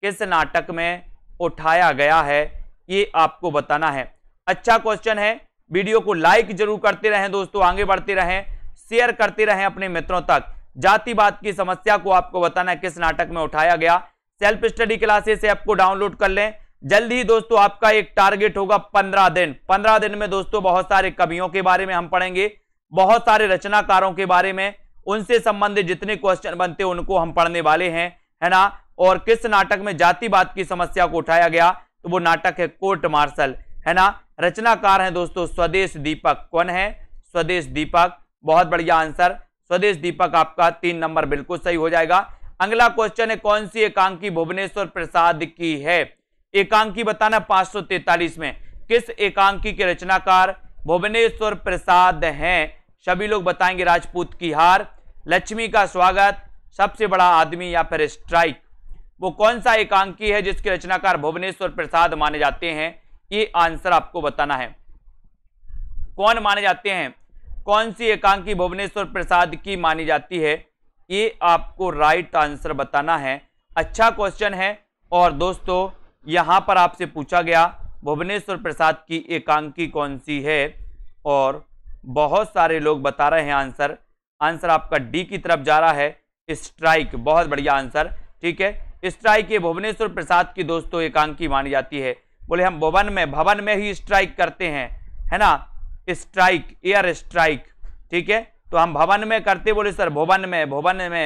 किस नाटक में उठाया गया है, ये आपको बताना है। अच्छा क्वेश्चन है। वीडियो को लाइक जरूर करते रहें दोस्तों, आगे बढ़ते रहें, शेयर करते रहें अपने मित्रों तक। जातिवाद की समस्या को आपको बताना है किस नाटक में उठाया गया। सेल्फ स्टडी क्लासेस ऐप को डाउनलोड कर लें। जल्दी ही दोस्तों आपका एक टारगेट होगा 15 दिन। 15 दिन में दोस्तों बहुत सारे कवियों के बारे में हम पढ़ेंगे, बहुत सारे रचनाकारों के बारे में, उनसे संबंधित जितने क्वेश्चन बनते हैं उनको हम पढ़ने वाले हैं, है ना। और किस नाटक में जातिवाद की समस्या को उठाया गया, तो वो नाटक है कोर्ट मार्शल, है ना। रचनाकार हैं दोस्तों स्वदेश दीपक। कौन है? स्वदेश दीपक। बहुत बढ़िया आंसर, स्वदेश दीपक आपका 3 नंबर बिल्कुल सही हो जाएगा। अगला क्वेश्चन है, कौन सी एकांकी भुवनेश्वर प्रसाद की है? एकांकी बताना 543 में किस एकांकी के रचनाकार भुवनेश्वर प्रसाद हैं? सभी लोग बताएंगे। राजपूत की हार, लक्ष्मी का स्वागत, सबसे बड़ा आदमी या फिर स्ट्राइक? वो कौन सा एकांकी है जिसके रचनाकार भुवनेश्वर प्रसाद माने जाते हैं? ये आंसर आपको बताना है। कौन माने जाते हैं? कौन सी एकांकी भुवनेश्वर प्रसाद की मानी जाती है? ये आपको राइट आंसर बताना है। अच्छा क्वेश्चन है। और दोस्तों यहां पर आपसे पूछा गया भुवनेश्वर प्रसाद की एकांकी कौन सी है, और बहुत सारे लोग बता रहे हैं आंसर। आंसर आपका डी की तरफ जा रहा है, स्ट्राइक। बहुत बढ़िया आंसर, ठीक है। स्ट्राइक ये भुवनेश्वर प्रसाद की दोस्तों एकांकी मानी जाती है। बोले हम भवन में ही स्ट्राइक करते हैं, है ना, स्ट्राइक, एयर स्ट्राइक, ठीक है। तो हम भवन में करते, बोले सर भुवन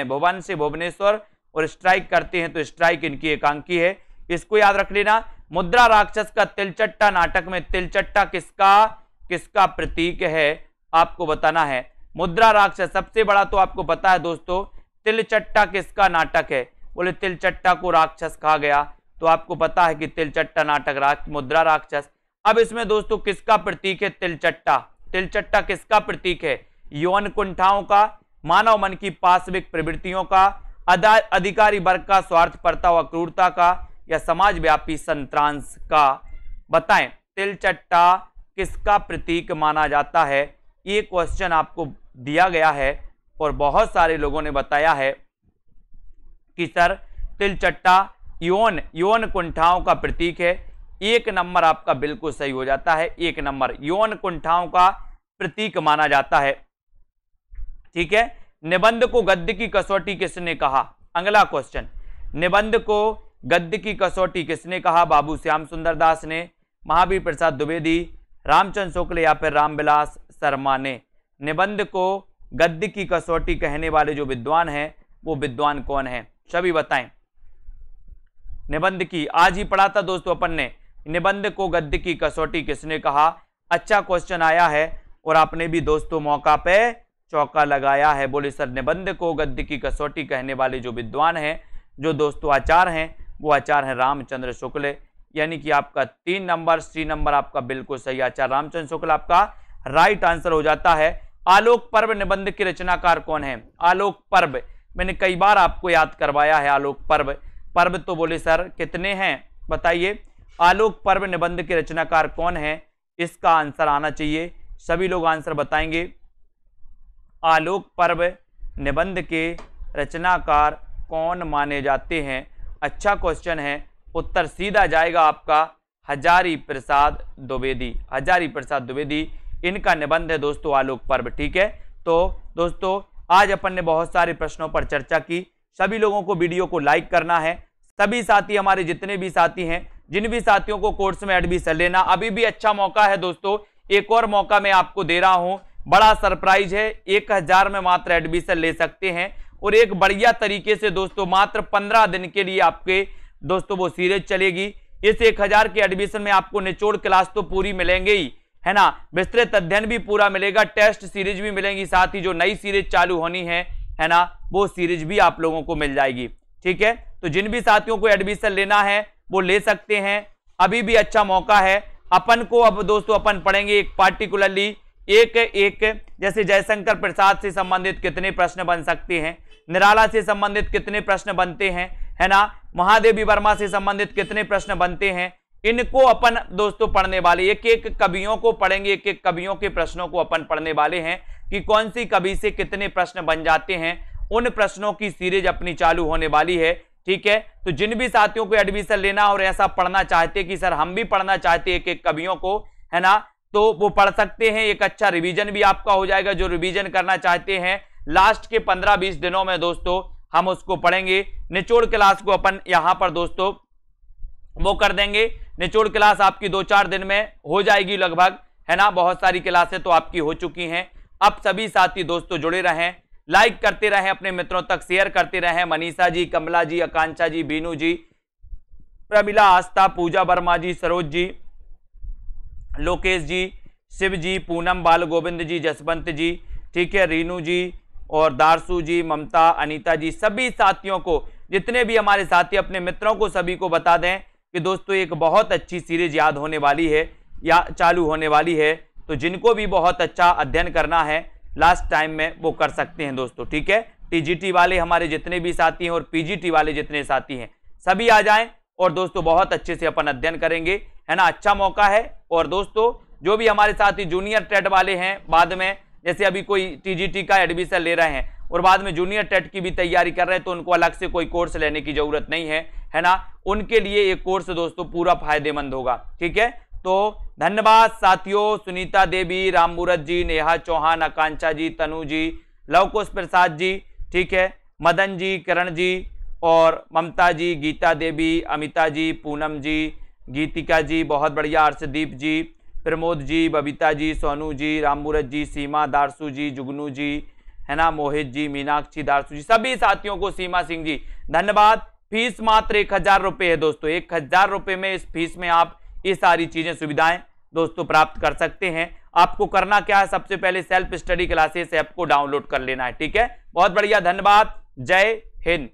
भुवन से भुवनेश्वर, और स्ट्राइक करते हैं, तो स्ट्राइक इनकी एकांकी है। इसको याद रख लेना। मुद्रा राक्षस का तिलचट्टा नाटक में तिलचट्टा किसका प्रतीक है, आपको बताना है। मुद्रा राक्षस सबसे बड़ा तो आपको पता है दोस्तों, तिलचट्टा किसका नाटक है? बोले तिलचट्टा को राक्षस कहा गया, तो आपको पता है कि तिलचट्टा नाटक मुद्रा राक्षस। अब इसमें दोस्तों किसका प्रतीक है तिलचट्टा? तिलचट्टा किसका प्रतीक है? यौन कुंठाओं का, मानव मन की पाशविक प्रवृत्तियों का, अधिकारी वर्ग का, स्वार्थपरता व क्रूरता का, या समाजव्यापी संत्रांश का? बताएं, तिलचट्टा किसका प्रतीक माना जाता है? ये क्वेश्चन आपको दिया गया है और बहुत सारे लोगों ने बताया है कि सर तिलचट्टा यौन कुंठाओं का प्रतीक है। 1 नंबर आपका बिल्कुल सही हो जाता है। 1 नंबर यौन कुंठाओं का प्रतीक माना जाता है, ठीक है। निबंध को गद्य की कसौटी किसने कहा? अगला क्वेश्चन, निबंध को गद्य की कसौटी किसने कहा? बाबू श्याम सुंदर दास ने, महावीर प्रसाद द्विवेदी, रामचंद्र शुक्ल या फिर रामविलास शर्मा ने? निबंध को गद्य की कसौटी कहने वाले जो विद्वान हैं वो विद्वान कौन है? सभी बताएं। निबंध की आज ही पढ़ा था दोस्तों अपन ने, निबंध को गद्य की कसौटी किसने कहा? अच्छा क्वेश्चन आया है और आपने भी दोस्तों मौका पे चौका लगाया है। बोले सर निबंध को गद्य की कसौटी कहने वाले जो विद्वान हैं, जो दोस्तों आचार्य हैं, वो आचार्य हैं रामचंद्र शुक्ल। यानी कि आपका 3 नंबर सी नंबर आपका बिल्कुल सही, आचार्य रामचंद्र शुक्ल आपका राइट आंसर हो जाता है। आलोक पर्व निबंध के रचनाकार कौन है? आलोक पर्व मैंने कई बार आपको याद करवाया है। आलोक पर्व तो बोले सर कितने हैं बताइए। आलोक पर्व निबंध के रचनाकार कौन है? इसका आंसर आना चाहिए। सभी लोग आंसर बताएंगे। आलोक पर्व निबंध के रचनाकार कौन माने जाते हैं? अच्छा क्वेश्चन है, उत्तर सीधा जाएगा आपका हजारी प्रसाद द्विवेदी, हजारी प्रसाद द्विवेदी इनका निबंध है दोस्तों आलोक पर्व। ठीक है, तो दोस्तों आज अपन ने बहुत सारे प्रश्नों पर चर्चा की। सभी लोगों को वीडियो को लाइक करना है। सभी साथी, हमारे जितने भी साथी हैं, जिन भी साथियों को कोर्स में एडमिशन लेना, अभी भी अच्छा मौका है दोस्तों। एक और मौका मैं आपको दे रहा हूं, बड़ा सरप्राइज है। 1000 में मात्र एडमिशन ले सकते हैं और एक बढ़िया तरीके से दोस्तों मात्र 15 दिन के लिए आपके दोस्तों वो सीरीज चलेगी। इस 1000 के एडमिशन में आपको निचोड़ क्लास तो पूरी मिलेंगे ही, है ना, विस्तृत अध्ययन भी पूरा मिलेगा, टेस्ट सीरीज भी मिलेंगी, साथ ही जो नई सीरीज चालू होनी है ना, वो सीरीज भी आप लोगों को मिल जाएगी। ठीक है, तो जिन भी साथियों को एडमिशन लेना है वो ले सकते हैं, अभी भी अच्छा मौका है। अपन को अब दोस्तों अपन पढ़ेंगे एक पार्टिकुलरली एक जैसे जयशंकर प्रसाद से संबंधित कितने प्रश्न बन सकते हैं, निराला से संबंधित कितने प्रश्न बनते हैं, है ना, महादेवी वर्मा से संबंधित कितने प्रश्न बनते हैं, इनको अपन दोस्तों पढ़ने वाले, एक एक कवियों को पढ़ेंगे, एक एक कवियों के प्रश्नों को अपन पढ़ने वाले हैं कि कौन सी कवि से कितने प्रश्न बन जाते हैं। उन प्रश्नों की सीरीज अपनी चालू होने वाली है। ठीक है, तो जिन भी साथियों को एडमिशन लेना और ऐसा पढ़ना चाहते कि सर हम भी पढ़ना चाहते एक एक कवियों को, है ना, तो वो पढ़ सकते हैं। एक अच्छा रिवीजन भी आपका हो जाएगा। जो रिवीजन करना चाहते हैं लास्ट के 15-20 दिनों में दोस्तों हम उसको पढ़ेंगे। निचोड़ क्लास को अपन यहां पर दोस्तों वो कर देंगे। निचोड़ क्लास आपकी 2-4 दिन में हो जाएगी लगभग, है ना, बहुत सारी क्लासें तो आपकी हो चुकी हैं। अब सभी साथी दोस्तों जुड़े रहें, लाइक करते रहें, अपने मित्रों तक शेयर करते रहें। मनीषा जी, कमला जी, आकांक्षा जी, बीनू जी, प्रमिला, आस्था, पूजा वर्मा जी, सरोज जी, लोकेश जी, शिव जी, पूनम, बाल गोविंद जी, जसवंत जी, ठीक है, रीनू जी और दारसू जी, ममता, अनीता जी, सभी साथियों को, जितने भी हमारे साथी, अपने मित्रों को सभी को बता दें कि दोस्तों एक बहुत अच्छी सीरीज याद होने वाली है या चालू होने वाली है। तो जिनको भी बहुत अच्छा अध्ययन करना है लास्ट टाइम में वो कर सकते हैं दोस्तों। ठीक है, टीजीटी वाले हमारे जितने भी साथी हैं और पीजीटी वाले जितने साथी हैं सभी आ जाएं और दोस्तों बहुत अच्छे से अपन अध्ययन करेंगे, है ना, अच्छा मौका है। और दोस्तों जो भी हमारे साथी जूनियर टेट वाले हैं, बाद में जैसे अभी कोई टीजीटी का एडमिशन ले रहे हैं और बाद में जूनियर टेट की भी तैयारी कर रहे हैं, तो उनको अलग से कोई कोर्स लेने की जरूरत नहीं है ना, उनके लिए एक कोर्स दोस्तों पूरा फायदेमंद होगा। ठीक है, तो धन्यवाद साथियों। सुनीता देवी, राममूरत जी, नेहा चौहान, आकांक्षा जी, तनु जी, लवकुश प्रसाद जी, ठीक है, मदन जी, किरण जी और ममता जी, गीता देवी, अमिता जी, पूनम जी, गीतिका जी, बहुत बढ़िया, अर्शदीप जी, प्रमोद जी, बबीता जी, सोनू जी, राममूरत जी, सीमा, दारसू जी, जुगनू जी, है ना, मोहित जी, मीनाक्षी, दारसू जी, सभी साथियों को, सीमा सिंह जी, धन्यवाद। फीस मात्र 1000 रुपये है दोस्तों। 1000 रुपये में इस फीस में आप ये सारी चीजें सुविधाएं दोस्तों प्राप्त कर सकते हैं। आपको करना क्या है, सबसे पहले सेल्फ स्टडी क्लासेस ऐप को डाउनलोड कर लेना है। ठीक है, बहुत बढ़िया, धन्यवाद, जय हिंद।